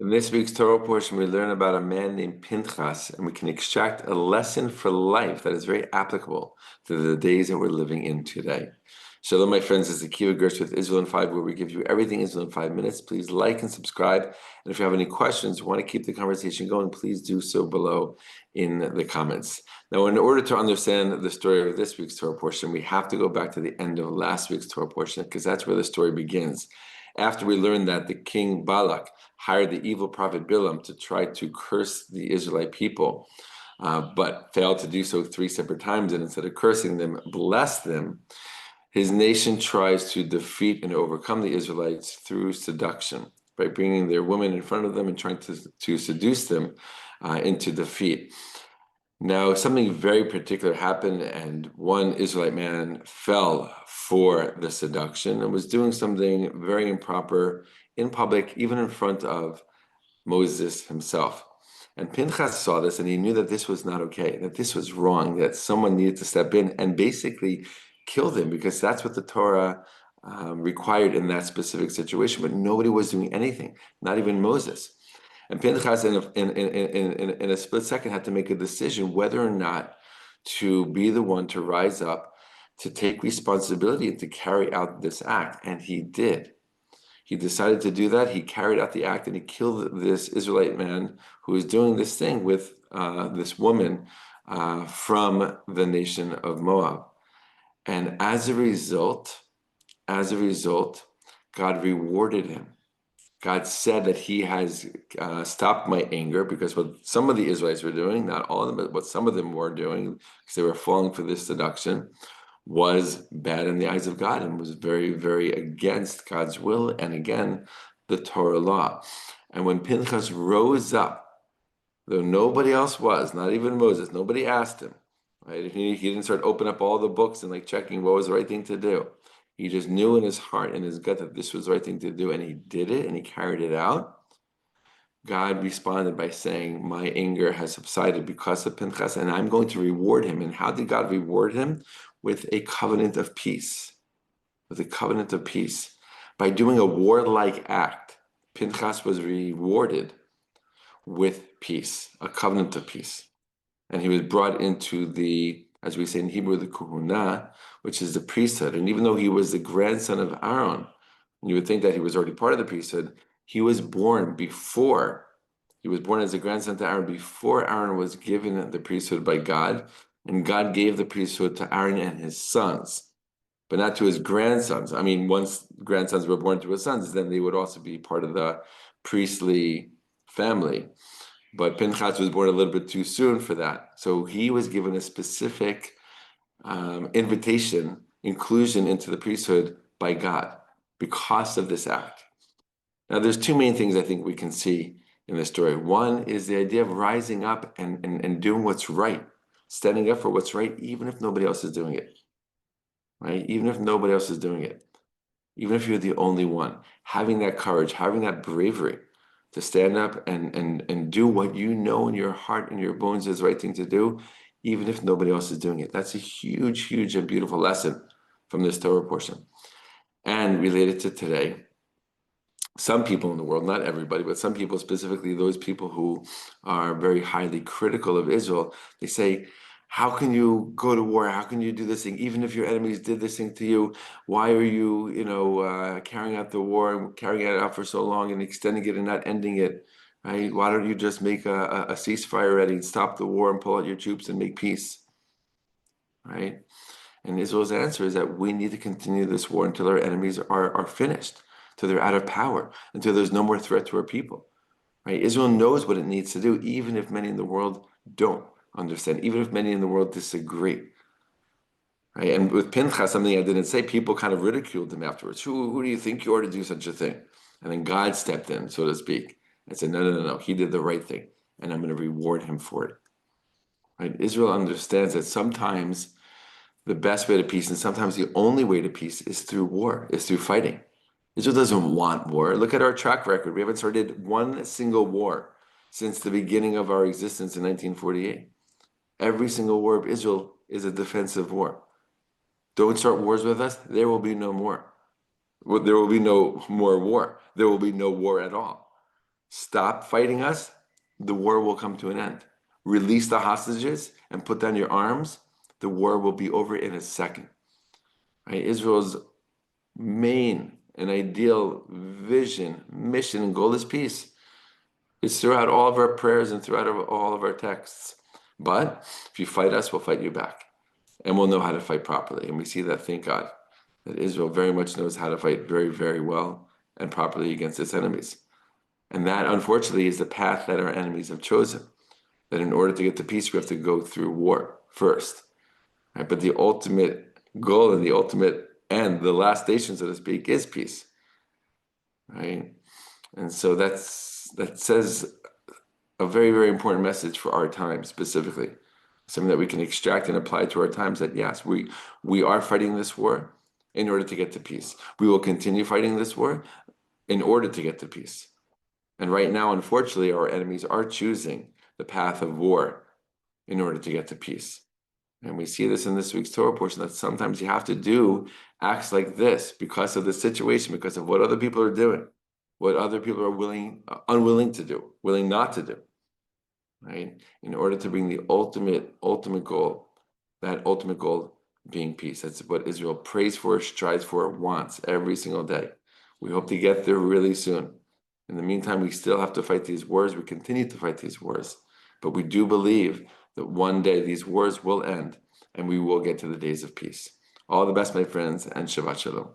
In this week's Torah portion, we learn about a man named Pinchas, and we can extract a lesson for life that is very applicable to the days that we're living in today. Shalom, my friends. This is Akiva Gersh with Israel in 5, where we give you everything Israel in 5 minutes. Please like and subscribe. And if you have any questions, want to keep the conversation going, please do so below in the comments. Now, in order to understand the story of this week's Torah portion, we have to go back to the end of last week's Torah portion, because that's where the story begins. After we learned that the king Balak hired the evil prophet Bilam to try to curse the Israelite people, but failed to do so 3 separate times, and instead of cursing them, blessed them, his nation tries to defeat and overcome the Israelites through seduction, by bringing their women in front of them and trying to seduce them into defeat. Now, something very particular happened, and one Israelite man fell for the seduction and was doing something very improper in public, even in front of Moses himself. And Pinchas saw this, and he knew that this was not okay, that this was wrong, that someone needed to step in and basically kill him, because that's what the Torah required in that specific situation. But nobody was doing anything, not even Moses. And Pinchas, in a split second, had to make a decision whether or not to be the one to rise up, to take responsibility, and to carry out this act. And he did. He decided to do that. He carried out the act, and he killed this Israelite man who was doing this thing with this woman from the nation of Moab. And as a result, God rewarded him. God said that he has stopped my anger, because what some of the Israelites were doing, not all of them, but what some of them were doing, because they were falling for this seduction, was bad in the eyes of God and was very, very against God's will and, again, the Torah law. And when Pinchas rose up, though nobody else was, not even Moses, nobody asked him, right? He didn't start opening up all the books and checking what was the right thing to do. He just knew in his heart, in his gut, that this was the right thing to do, and he did it, and he carried it out. God responded by saying, my anger has subsided because of Pinchas, and I'm going to reward him. And how did God reward him? With a covenant of peace. With a covenant of peace. By doing a warlike act, Pinchas was rewarded with peace, a covenant of peace. And he was brought into the, as we say in Hebrew, the kuhuna, which is the priesthood. And even though he was the grandson of Aaron, and you would think that he was already part of the priesthood, he was born as a grandson to Aaron before Aaron was given the priesthood by God. And God gave the priesthood to Aaron and his sons, but not to his grandsons. I mean, once grandsons were born to his sons, then they would also be part of the priestly family. But Pinchas was born a little bit too soon for that. So he was given a specific invitation, inclusion into the priesthood by God because of this act. Now, there's 2 main things I think we can see in this story. One is the idea of rising up and doing what's right, standing up for what's right, even if nobody else is doing it, right? Even if nobody else is doing it, even if you're the only one, having that courage, having that bravery to stand up and do what you know in your heart and your bones is the right thing to do, even if nobody else is doing it. That's a huge, huge and beautiful lesson from this Torah portion. And related to today, some people in the world, not everybody, but some people, specifically those people who are very highly critical of Israel, they say, how can you go to war? How can you do this thing? Even if your enemies did this thing to you, why are you, carrying out the war and carrying it out for so long and extending it and not ending it, right? Why don't you just make a ceasefire ready and stop the war and pull out your troops and make peace, right? And Israel's answer is that we need to continue this war until our enemies are finished, until they're out of power, until there's no more threat to our people, right? Israel knows what it needs to do, even if many in the world don't understand, even if many in the world disagree, right? And with Pinchas, something I didn't say, people kind of ridiculed him afterwards. Who do you think you are to do such a thing? And then God stepped in, so to speak, and said, no, he did the right thing, and I'm going to reward him for it, right? Israel understands that sometimes the best way to peace, and sometimes the only way to peace, is through war, is through fighting. Israel doesn't want war. Look at our track record. We haven't started one single war since the beginning of our existence in 1948. Every single war of Israel is a defensive war. Don't start wars with us, there will be no more. There will be no more war. There will be no war at all. stop fighting us, the war will come to an end. Release the hostages and put down your arms, the war will be over in a second. Right? Israel's main and ideal vision, mission, and goal is peace. It's throughout all of our prayers and throughout all of our texts. But if you fight us, we'll fight you back. And we'll know how to fight properly. And we see that, thank God, that Israel very much knows how to fight very, very well and properly against its enemies. And that, unfortunately, is the path that our enemies have chosen. That in order to get to peace, we have to go through war first. Right? But the ultimate goal and the ultimate end, the last station, so to speak, is peace. Right? And so that says a very, very important message for our time specifically. Something that we can extract and apply to our times, that yes, we are fighting this war in order to get to peace. We will continue fighting this war in order to get to peace. And right now, unfortunately, our enemies are choosing the path of war in order to get to peace. And we see this in this week's Torah portion, that sometimes you have to do acts like this because of the situation, because of what other people are doing, what other people are unwilling to do, willing not to do, right? In order to bring the ultimate goal, that ultimate goal being peace. That's what Israel prays for, strives for, wants every single day. We hope to get there really soon. In the meantime, we still have to fight these wars. We continue to fight these wars. But we do believe that one day these wars will end and we will get to the days of peace. All the best, my friends, and Shabbat Shalom.